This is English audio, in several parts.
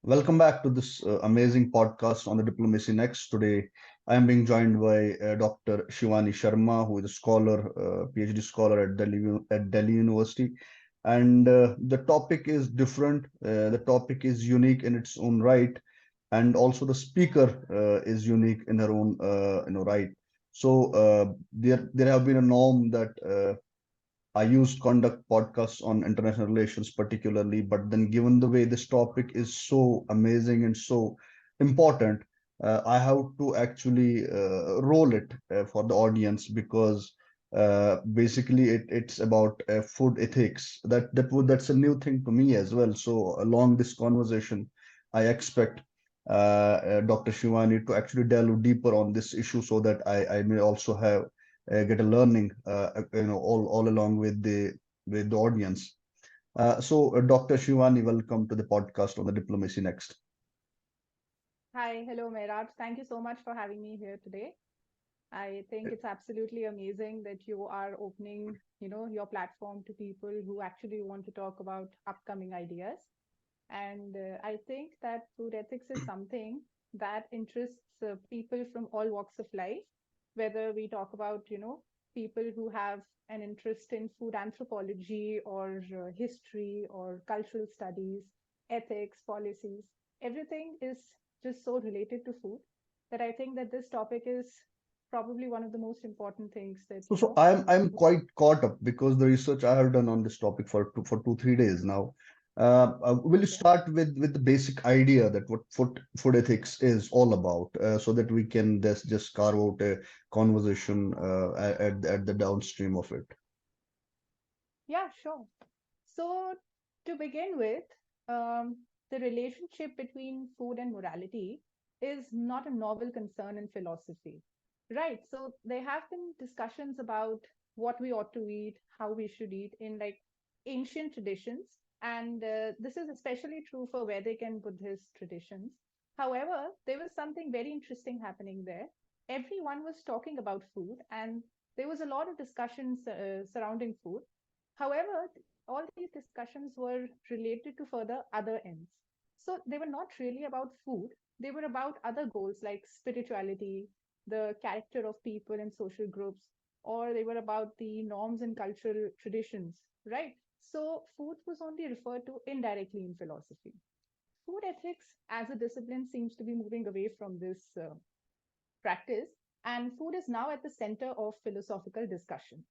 Welcome back to this amazing podcast on the Diplomacy Next. Today, I am being joined by Dr. Shivani Sharma, who is a scholar, PhD scholar at Delhi University. And the topic is different. The topic is unique in its own right, and also the speaker is unique in her own, right. So there have been a norm that I use conduct podcasts on international relations particularly, but then given the way this topic is so amazing and so important, I have to actually roll it for the audience because basically it's about food ethics. That's a new thing to me as well. So along this conversation, I expect Dr. Shivani to actually delve deeper on this issue so that I may also have get a learning all along with the audience. Dr. Shivani, welcome to the podcast on the Diplomacy Next. Hi, hello, Mehrab. Thank you so much for having me here today. I think it's absolutely amazing that you are opening, your platform to people who actually want to talk about upcoming ideas. And I think that food ethics is something that interests people from all walks of life, whether we talk about, people who have an interest in food anthropology or history or cultural studies, ethics, policies. Everything is just so related to food that I think that this topic is probably one of the most important things that, So I'm quite caught up because the research I have done on this topic for 2 3 days now. Will you okay. start with the basic idea that what food ethics is all about, so that we can just carve out a conversation at the downstream of it? Yeah, sure. So, to begin with, the relationship between food and morality is not a novel concern in philosophy, right? So, there have been discussions about what we ought to eat, how we should eat in like ancient traditions. And this is especially true for Vedic and Buddhist traditions. However, there was something very interesting happening there. Everyone was talking about food, and there was a lot of discussions surrounding food. However, all these discussions were related to further other ends. So they were not really about food, they were about other goals like spirituality, the character of people and social groups, or they were about the norms and cultural traditions, right? So food was only referred to indirectly in philosophy. Food ethics as a discipline seems to be moving away from this practice, and food is now at the center of philosophical discussions.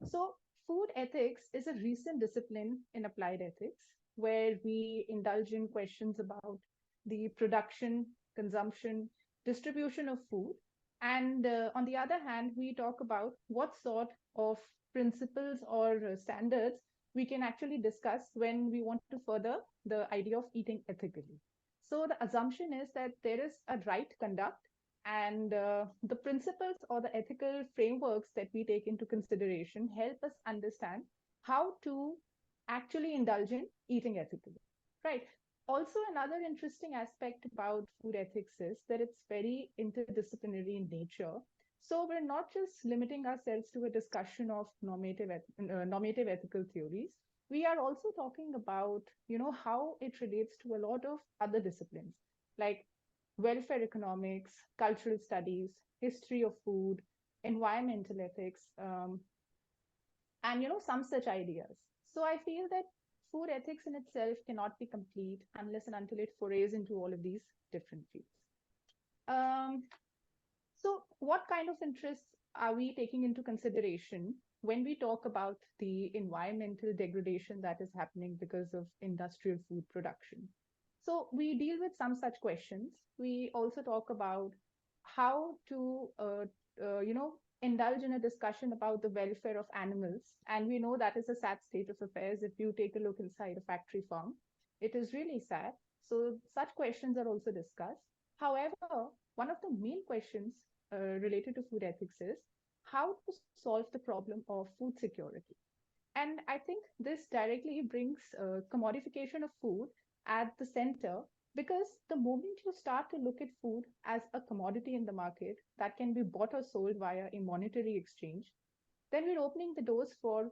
So, food ethics is a recent discipline in applied ethics where we indulge in questions about the production, consumption, distribution of food. And on the other hand, we talk about what sort of principles or standards we can actually discuss when we want to further the idea of eating ethically. So, the assumption is that there is a right conduct and the principles or the ethical frameworks that we take into consideration help us understand how to actually indulge in eating ethically. Right. Also, another interesting aspect about food ethics is that it's very interdisciplinary in nature. So, we're not just limiting ourselves to a discussion of normative ethical theories. We are also talking about, how it relates to a lot of other disciplines like welfare economics, cultural studies, history of food, environmental ethics, and some such ideas. So I feel that food ethics in itself cannot be complete unless and until it forays into all of these different fields. Um, so, what kind of interests are we taking into consideration when we talk about the environmental degradation that is happening because of industrial food production? So, we deal with some such questions. We also talk about how to, indulge in a discussion about the welfare of animals. And we know that is a sad state of affairs. If you take a look inside a factory farm, it is really sad. So, such questions are also discussed. However, one of the main questions related to food ethics is how to solve the problem of food security. And I think this directly brings commodification of food at the center because the moment you start to look at food as a commodity in the market that can be bought or sold via a monetary exchange, then we're opening the doors for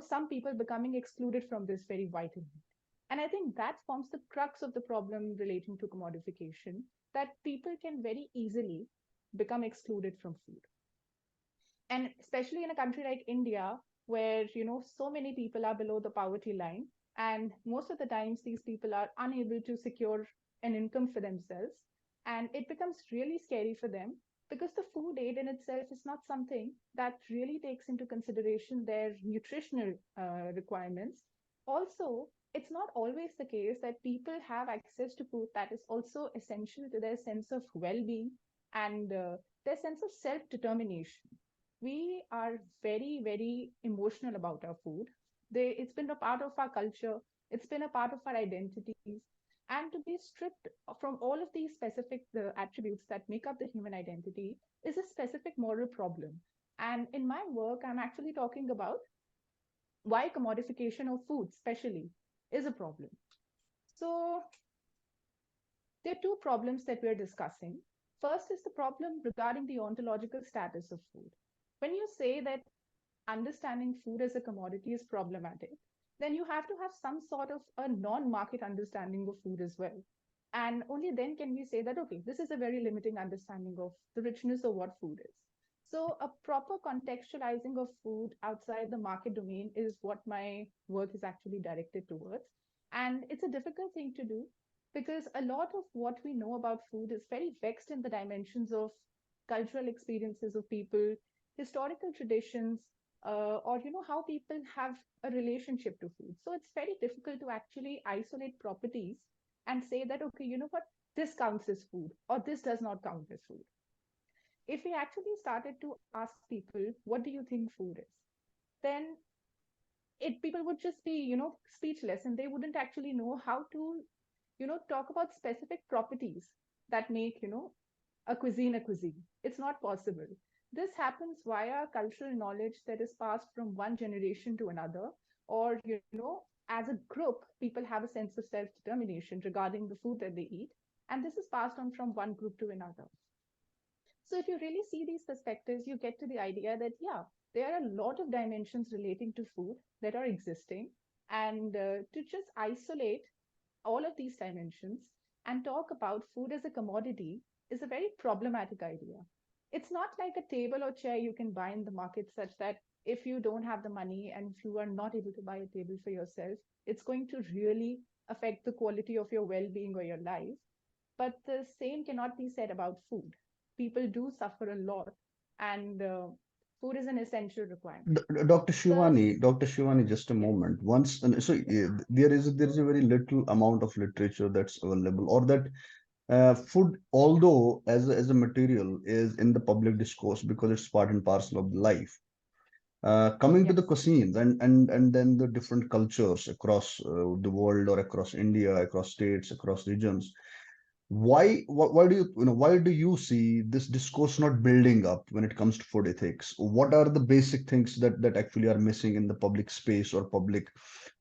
some people becoming excluded from this very vital need. And I think that forms the crux of the problem relating to commodification, that people can very easily become excluded from food. And especially in a country like India, where so many people are below the poverty line, and most of the times these people are unable to secure an income for themselves, and it becomes really scary for them because the food aid in itself is not something that really takes into consideration their nutritional requirements. Also, it's not always the case that people have access to food that is also essential to their sense of well-being and their sense of self-determination. We are very, very emotional about our food. It's been a part of our culture, it's been a part of our identities. And to be stripped from all of these specific attributes that make up the human identity is a specific moral problem. And in my work, I'm actually talking about why commodification of food, especially, is a problem. So, there are two problems that we're discussing. First is the problem regarding the ontological status of food. When you say that understanding food as a commodity is problematic, then you have to have some sort of a non market understanding of food as well. And only then can we say that, okay, this is a very limiting understanding of the richness of what food is. So, a proper contextualizing of food outside the market domain is what my work is actually directed towards. And it's a difficult thing to do because a lot of what we know about food is very vexed in the dimensions of cultural experiences of people, historical traditions, or how people have a relationship to food. So it's very difficult to actually isolate properties and say that, okay, you know what, this counts as food or this does not count as food. If we actually started to ask people, what do you think food is, then people would just be speechless, and they wouldn't actually know how to talk about specific properties that make a cuisine. It's not possible. This happens via cultural knowledge that is passed from one generation to another, or, as a group, people have a sense of self determination regarding the food that they eat. And this is passed on from one group to another. So, if you really see these perspectives, you get to the idea that, yeah, there are a lot of dimensions relating to food that are existing. And to just isolate all of these dimensions and talk about food as a commodity is a very problematic idea. It's not like a table or chair you can buy in the market, such that if you don't have the money and if you are not able to buy a table for yourself, it's going to really affect the quality of your well being or your life. But the same cannot be said about food. People do suffer a lot, and food is an essential requirement. Thus, Dr. Shivani, just a yes, moment. Once, yes, there is a very little amount of literature that's available, or that food, although as a material, is in the public discourse because it's part and parcel of the life. Coming to the yes. cuisines and then the different cultures across the world, or across India, across states, across regions, why do why do you see this discourse not building up when it comes to food ethics? What are the basic things that actually are missing in the public space or public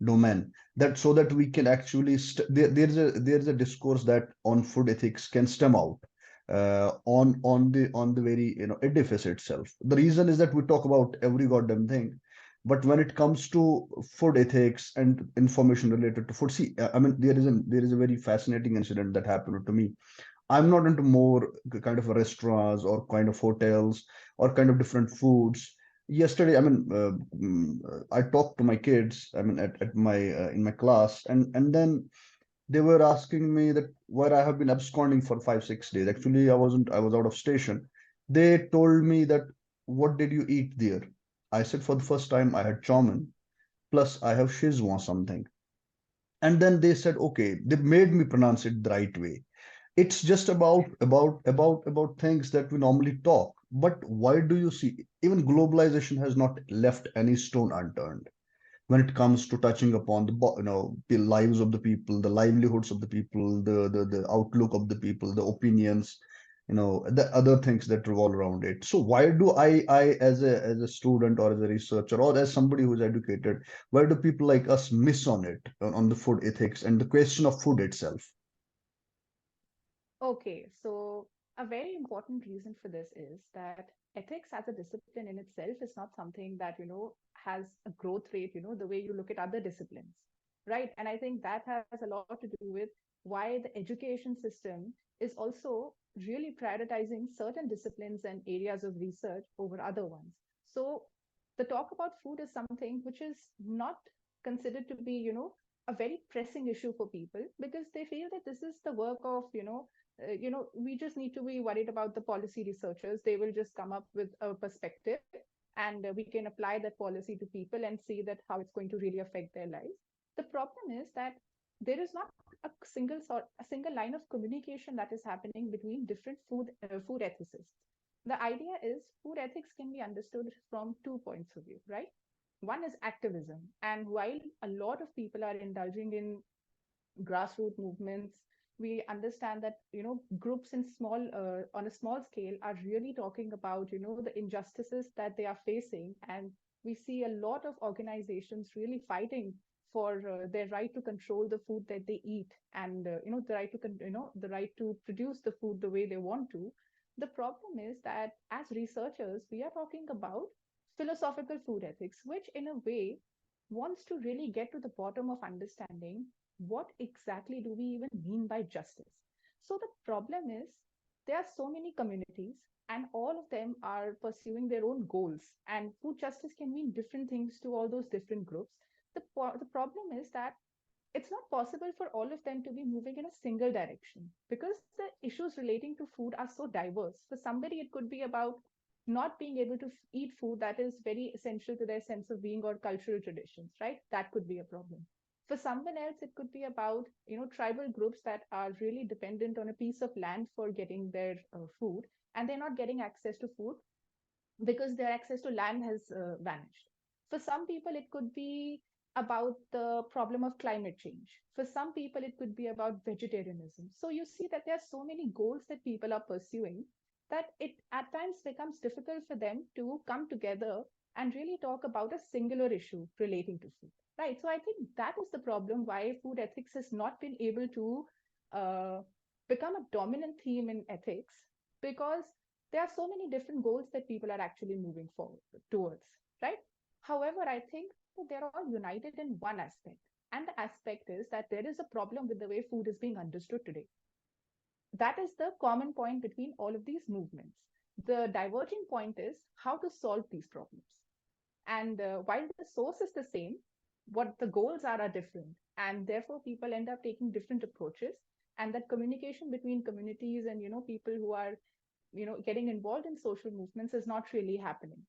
domain, that so that we can actually there's a discourse that on food ethics can stem out on the very edifice itself. The reason is that we talk about every goddamn thing, but when it comes to food ethics and information related to food, see, I mean, there is a very fascinating incident that happened to me. I'm not into more kind of restaurants or kind of hotels or kind of different foods. Yesterday, I mean, I talked to my kids, I mean, at my in my class, and then they were asking me that where I have been absconding for 5 6 days. Actually, I was out of station. They told me that, what did you eat there? I said, for the first time I had chow mein, plus I have Shizwan something. And then they said, okay, they made me pronounce it the right way. It's just about things that we normally talk. But why do you see even globalization has not left any stone unturned when it comes to touching upon the lives of the people, the livelihoods of the people, the outlook of the people, the opinions, the other things that revolve around it. So why do I as a student or as a researcher or as somebody who's educated, why do people like us miss on it, on the food ethics and the question of food itself? Okay, so a very important reason for this is that ethics as a discipline in itself is not something that, has a growth rate, the way you look at other disciplines. right? And I think that has a lot to do with why the education system is also really prioritizing certain disciplines and areas of research over other ones. So the talk about food is something which is not considered to be, a very pressing issue for people, because they feel that this is the work of, we just need to be worried about the policy researchers. They will just come up with a perspective, and we can apply that policy to people and see that how it's going to really affect their lives. The problem is that there is not a single line of communication that is happening between different food ethicists. The idea is food ethics can be understood from 2 points of view, right? One is activism, and while a lot of people are indulging in grassroots movements, we understand that groups in small on a small scale are really talking about the injustices that they are facing, and we see a lot of organizations really fighting for their right to control the food that they eat, and the right to the right to produce the food the way they want to. The problem is that as researchers we are talking about philosophical food ethics, which in a way wants to really get to the bottom of understanding what exactly do we even mean by justice. So the problem is there are so many communities, and all of them are pursuing their own goals, and food justice can mean different things to all those different groups. The problem is that it's not possible for all of them to be moving in a single direction, because the issues relating to food are so diverse. For somebody, it could be about not being able to eat food that is very essential to their sense of being or cultural traditions, right? That could be a problem. For someone else, it could be about tribal groups that are really dependent on a piece of land for getting their food, and they're not getting access to food because their access to land has vanished. For some people, it could be about the problem of climate change. For some people, it could be about vegetarianism. So you see that there are so many goals that people are pursuing that it at times becomes difficult for them to come together and really talk about a singular issue relating to food. Right. So I think that is the problem why food ethics has not been able to uh, become a dominant theme in ethics, because there are so many different goals that people are actually moving forward towards, right? However, I think that they're all united in one aspect. And the aspect is that there is a problem with the way food is being understood today. That is the common point between all of these movements. The diverging point is how to solve these problems. And while the source is the same, what the goals are different. And therefore, people end up taking different approaches. And that communication between communities and people who are getting involved in social movements is not really happening.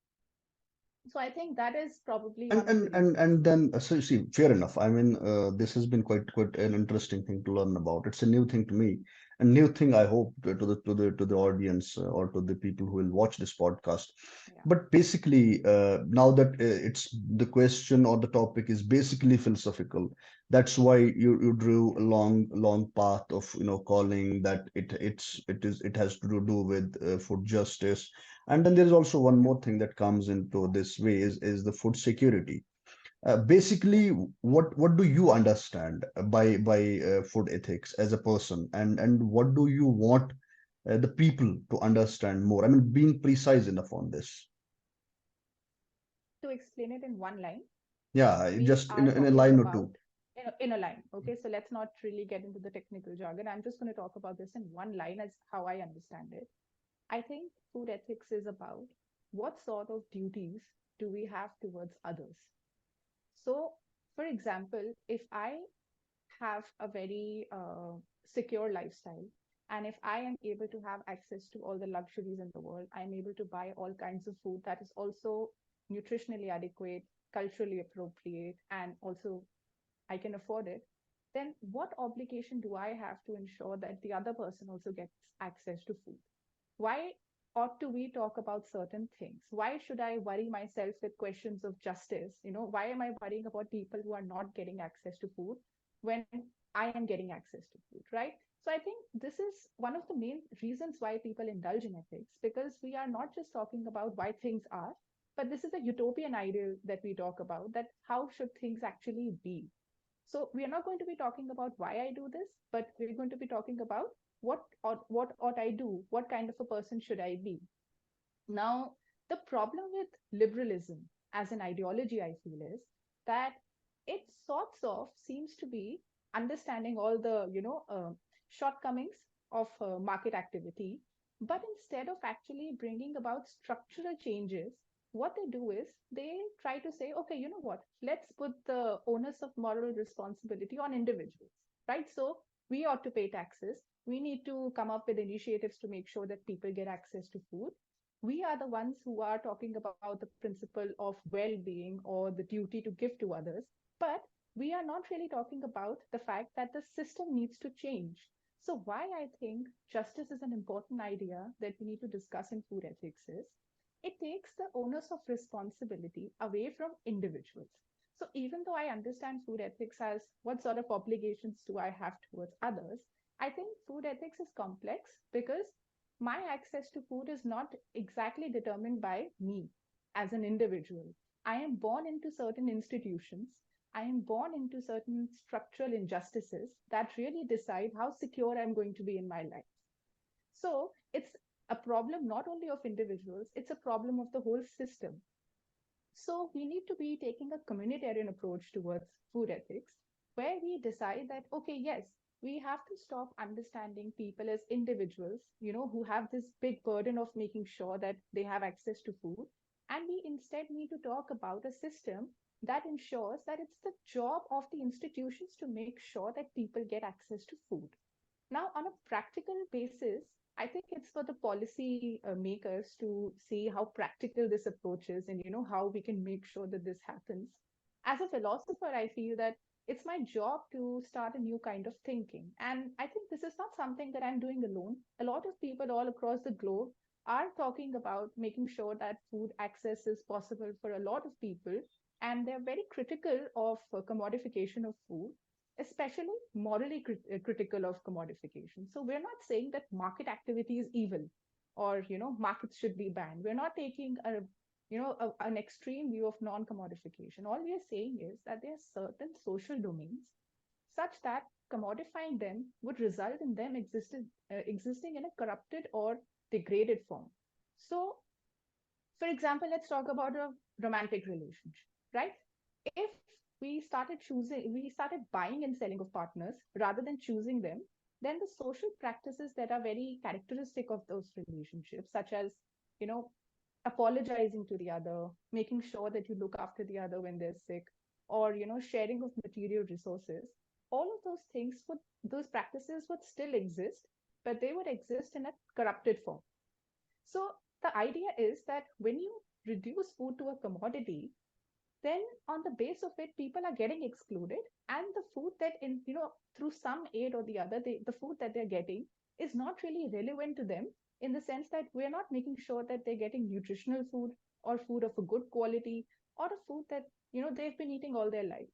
So I think that is probably And one of and the and reasons. and then so see, fair enough. I mean, this has been quite an interesting thing to learn about. It's a new thing to me, a new thing I hope to the audience or to the people who will watch this podcast. Yeah. But basically, now that it's the question or the topic is basically philosophical, that's why you drew a long path of calling that it has to do with food justice. And then there's also one Yeah. more thing that comes into this way is the food security. Basically, Yeah. what do you understand by food ethics as a person, and what do you want the people to understand more? I mean, being precise enough on this. To explain it in one line, Yeah, we just are in a talking line or about two. in a line. Okay, so let's not really get into the technical jargon. I'm just going to talk about this in one line as how I understand it. I think food ethics is about what sort of duties do we have towards others. So, for example, if I have a very secure lifestyle, and if I am able to have access to all the luxuries in the world, I'm able to buy all kinds of food that is also nutritionally adequate, culturally appropriate, and also I can afford it, then what obligation do I have to ensure that the other person also gets access to food? Why ought to we talk about certain things? Why should I worry myself with questions of justice? Why am I worrying about people who are not getting access to food when I am getting access to food, right? So I think this is one of the main reasons why people indulge in ethics, because we are not just talking about why things are, but this is a utopian ideal that we talk about, that how should things actually be. So we are not going to be talking about why I do this, but we're going to be talking about what ought I do, what kind of a person should I be. Now, the problem with liberalism as an ideology, I feel, is that it sorts of seems to be understanding all the shortcomings of market activity, but instead of actually bringing about structural changes, what they do is they try to say, okay, you know what, let's put the onus of moral responsibility on individuals, right? So we ought to pay taxes, we need to come up with initiatives to make sure that people get access to food. We are the ones who are talking about the principle of well-being or the duty to give to others, but we are not really talking about the fact that the system needs to change. So why I think justice is an important idea that we need to discuss in food ethics is it takes the onus of responsibility away from individuals. So even though I understand food ethics as what sort of obligations do I have towards others, I think food ethics is complex because my access to food is not exactly determined by me as an individual. I am born into certain institutions. I am born into certain structural injustices that really decide how secure I'm going to be in my life. So it's a problem not only of individuals, it's a problem of the whole system. So we need to be taking a communitarian approach towards food ethics, where we decide that, okay, yes, we have to stop understanding people as individuals, who have this big burden of making sure that they have access to food. And we instead need to talk about a system that ensures that it's the job of the institutions to make sure that people get access to food. Now, on a practical basis, I think it's for the policy makers to see how practical this approach is and how we can make sure that this happens. As a philosopher, I feel that it's my job to start a new kind of thinking. And I think this is not something that I'm doing alone. A lot of people all across the globe are talking about making sure that food access is possible for a lot of people. And they're very critical of commodification of food, especially morally critical of commodification. So we're not saying that market activity is evil or markets should be banned. We're not taking an extreme view of non-commodification. All we are saying is that there are certain social domains such that commodifying them would result in them existing in a corrupted or degraded form. So for example, let's talk about a romantic relationship, right? If we started buying and selling of partners rather than choosing them, then the social practices that are very characteristic of those relationships, such as, you know, apologizing to the other, making sure that you look after the other when they're sick, or, sharing of material resources, all of those practices would still exist, but they would exist in a corrupted form. So the idea is that when you reduce food to a commodity, then on the base of it, people are getting excluded, and the food that through some aid or the other, the food that they're getting is not really relevant to them in the sense that we're not making sure that they're getting nutritional food or food of a good quality or a food that they've been eating all their lives.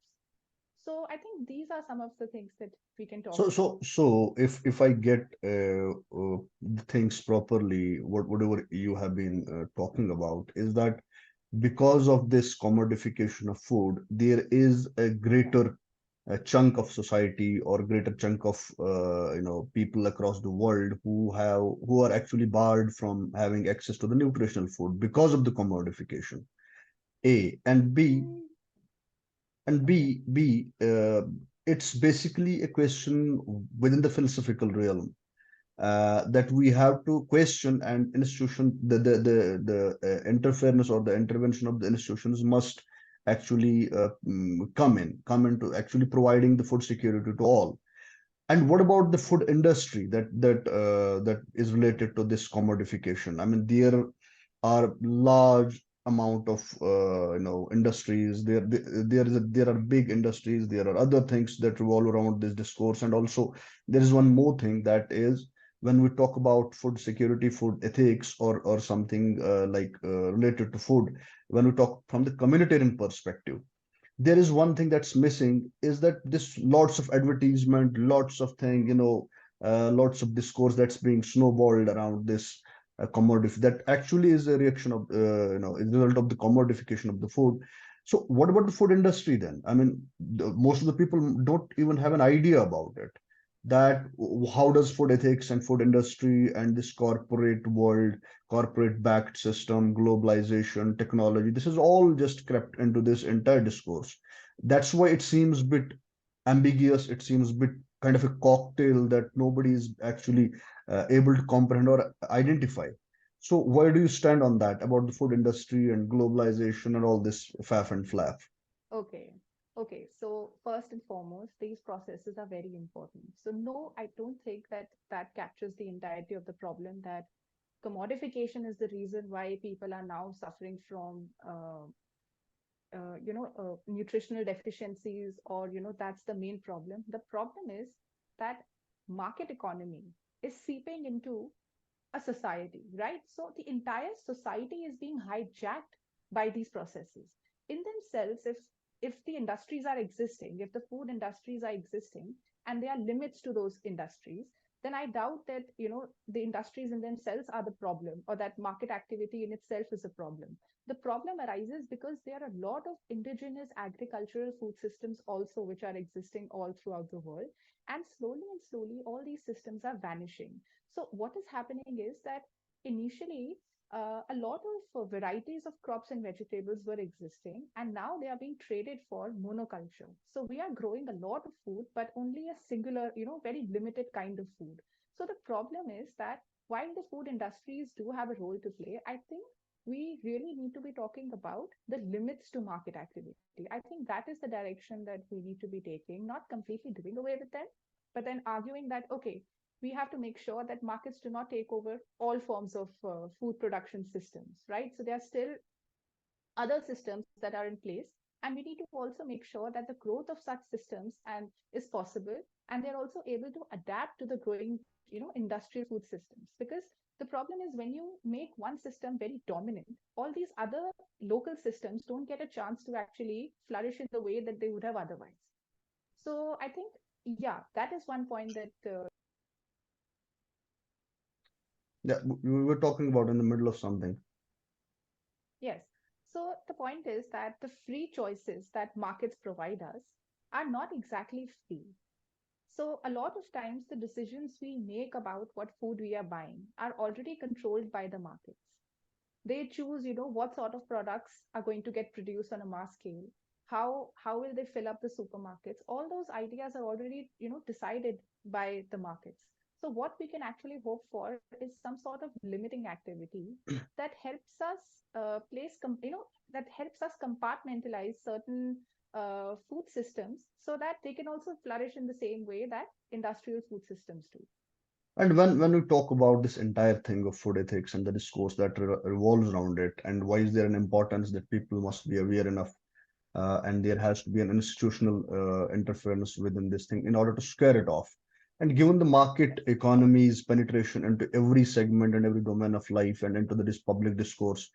So I think these are some of the things that we can talk about. So if I get the things properly, whatever you have been talking about is that because of this commodification of food, there is a Yeah. greater chunk of society or greater chunk of people across the world who are actually barred from having access to the nutritional food because of the commodification. A and B Mm, and okay. it's basically a question within the philosophical realm that we have to question, and institution the interference or the intervention of the institutions must actually come into actually providing the food security to all. And what about the food industry that is related to this commodification? I mean, there are large amount of industries. There are big industries. There are other things that revolve around this discourse, and also there is one more thing that is when we talk about food security, food ethics, or something related to food. When we talk from the communitarian perspective, there is one thing that's missing is that this lots of advertisement, lots of thing, lots of discourse that's being snowballed around this commodity that actually is a reaction of is a result of the commodification of the food. So what about the food industry then? I mean, most of the people don't even have an idea about it, that how does food ethics and food industry and this corporate world, corporate backed system, globalization, technology, this is all just crept into this entire discourse. That's why it seems bit ambiguous. It seems bit kind of a cocktail that nobody is actually able to comprehend or identify. So where do you stand on that about the food industry and globalization and all this faff and flaff? Okay. Okay. So first and foremost, these processes are very important. So no, I don't think that that captures the entirety of the problem, that commodification is the reason why people are now suffering from nutritional deficiencies, or that's the main problem. The problem is that market economy is seeping into a society, right? So the entire society is being hijacked by these processes. In themselves, if the industries are existing, if the food industries are existing, and there are limits to those industries, then I doubt that the industries in themselves are the problem, or that market activity in itself is a problem. The problem arises because there are a lot of indigenous agricultural food systems also which are existing all throughout the world, and slowly all these systems are vanishing. So what is happening is that initially a lot of varieties of crops and vegetables were existing, and now they are being traded for monoculture. So we are growing a lot of food, but only a singular, very limited kind of food. So the problem is that while the food industries do have a role to play, I think we really need to be talking about the limits to market activity. I think that is the direction that we need to be taking, not completely doing away with them, but then arguing that, okay, we have to make sure that markets do not take over all forms of food production systems, right? So there are still other systems that are in place, and we need to also make sure that the growth of such systems and is possible, and they're also able to adapt to the growing, industrial food systems. Because the problem is when you make one system very dominant, all these other local systems don't get a chance to actually flourish in the way that they would have otherwise. So I think, yeah, that is one point that Yeah, we were talking about in the middle of something. Yes. So the point is that the free choices that markets provide us are not exactly free. So a lot of times the decisions we make about what food we are buying are already controlled by the markets. They choose, what sort of products are going to get produced on a mass scale. How will they fill up the supermarkets? All those ideas are already, decided by the markets. So what we can actually hope for is some sort of limiting activity that helps us that helps us compartmentalize certain food systems so that they can also flourish in the same way that industrial food systems do. And when we talk about this entire thing of food ethics and the discourse that revolves around it, and why is there an importance that people must be aware enough, and there has to be an institutional interference within this thing in order to scare it off. And given the market economy's penetration into every segment and every domain of life and into this public discourse,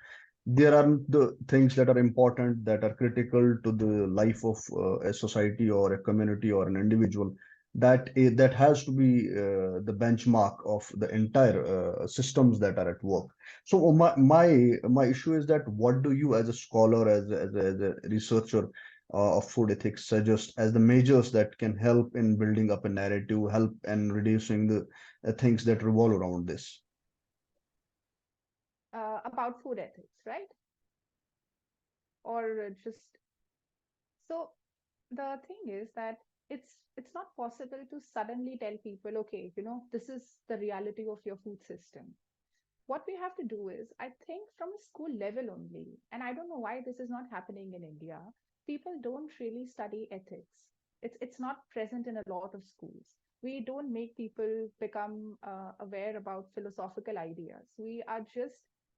there are the things that are important, that are critical to the life of a society or a community or an individual, that has to be the benchmark of the entire systems that are at work. So my issue is that what do you, as a scholar, as a researcher of food ethics, suggest as the measures that can help in building up a narrative, help in reducing the things that revolve around this? About food ethics, right? Or just so the thing is that it's not possible to suddenly tell people, okay, this is the reality of your food system. What we have to do is, I think, from a school level only, and I don't know why this is not happening in India, people don't really study ethics. It's not present in a lot of schools. We don't make people become aware about philosophical ideas. We are just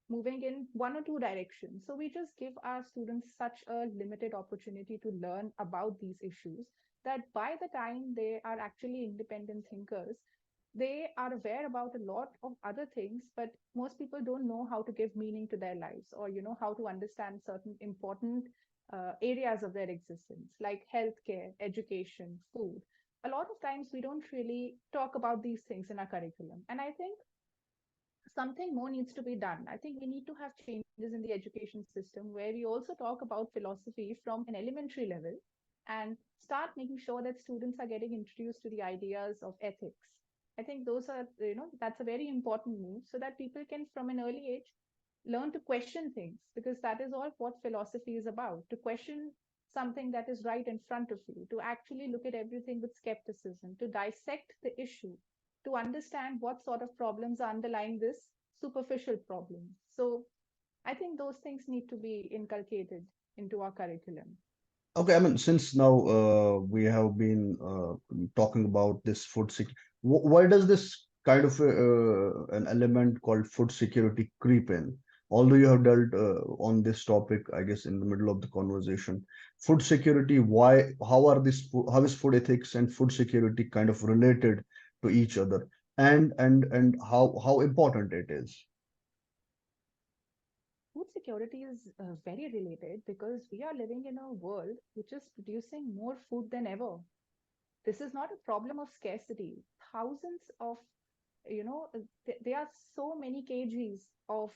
moving in one or two directions, so we just give our students such a limited opportunity to learn about these issues, that by the time they are actually independent thinkers, they are aware about a lot of other things, but most people don't know how to give meaning to their lives, or how to understand certain important areas of their existence, like healthcare, education, food. A lot of times we don't really talk about these things in our curriculum, and I think something more needs to be done. I think we need to have changes in the education system where we also talk about philosophy from an elementary level, and start making sure that students are getting introduced to the ideas of ethics. I think those are, that's a very important move, so that people can, from an early age, learn to question things, because that is all what philosophy is about, to question something that is right in front of you, to actually look at everything with skepticism, to dissect the issue, to understand what sort of problems are underlying this superficial problem. So I think those things need to be inculcated into our curriculum. Okay, I mean, since now we have been talking about this food security, why does this kind of an element called food security creep in? Although you have dealt on this topic, I guess, in the middle of the conversation, food security, why, how is food ethics and food security kind of related to each other, and how important it is? Food security is very related because we are living in a world which is producing more food than ever. This is not a problem of scarcity. Thousands of, there are so many kgs of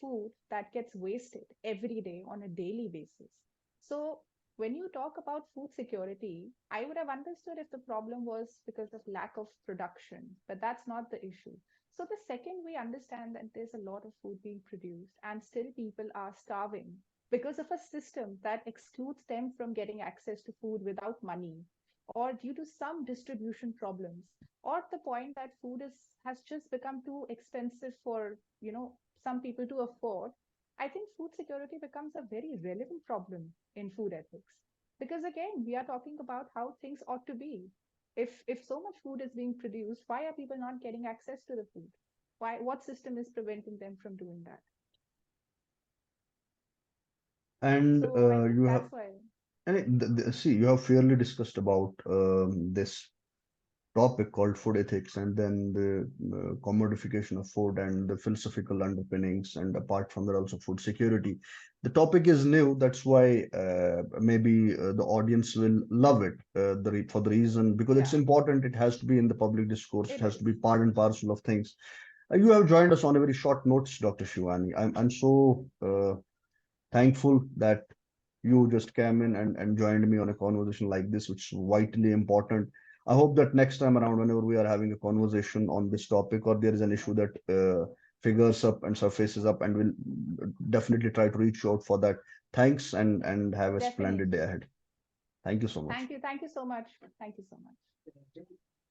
food that gets wasted every day on a daily basis. So when you talk about food security, I would have understood if the problem was because of lack of production, but that's not the issue. So the second we understand that there's a lot of food being produced and still people are starving because of a system that excludes them from getting access to food without money, or due to some distribution problems, or the point that food is has just become too expensive for some people to afford, I think food security becomes a very relevant problem in food ethics, because again we are talking about how things ought to be. If so much food is being produced, why are people not getting access to the food? Why, what system is preventing them from doing that? And So I think you have, that's why. see, you have fairly discussed about this topic called food ethics, and then the commodification of food and the philosophical underpinnings, and apart from that also food security. The topic is new, that's why maybe the audience will love it, for the reason because it's Yeah, important. It has to be in the public discourse, it it has to is. be part and parcel of things. You have joined us on a very short notice, Dr. Shivani. I'm so thankful that you just came in and joined me on a conversation like this, which is vitally important. I hope that next time around, whenever we are having a conversation on this topic, or there is an issue that figures up and surfaces up, and we'll definitely try to reach out for that. Thanks, and have a splendid day Definitely. ahead. Thank you so much. Thank you so much. Thank you so much.